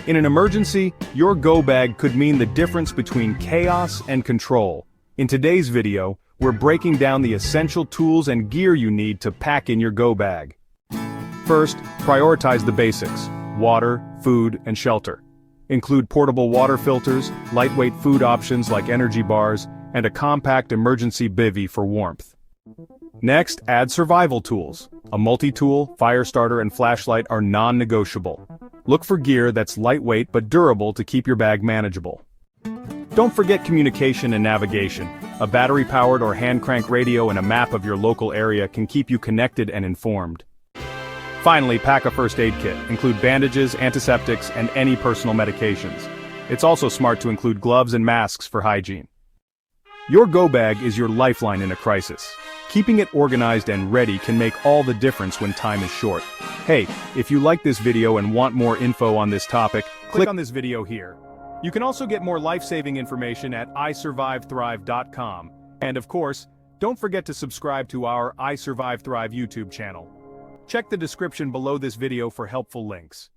In an emergency, your go bag could mean the difference between chaos and control. In today's video, we're breaking down the essential tools and gear you need to pack in your go bag. First, prioritize the basics: water, food, and shelter. Include portable water filters, lightweight food options like energy bars, and a compact emergency bivvy for warmth. Next, add survival tools. A multi-tool, fire starter, and flashlight are non-negotiable. Look for gear that's lightweight but durable to keep your bag manageable. Don't forget communication and navigation. A battery-powered or hand-crank radio and a map of your local area can keep you connected and informed. Finally, pack a first aid kit. Include bandages, antiseptics, and any personal medications. It's also smart to include gloves and masks for hygiene. Your go bag is your lifeline in a crisis. Keeping it organized and ready can make all the difference when time is short. Hey, if you like this video and want more info on this topic, click on this video here. You can also get more life-saving information at isurvivethrive.com. And of course, don't forget to subscribe to our I Survive Thrive YouTube channel. Check the description below this video for helpful links.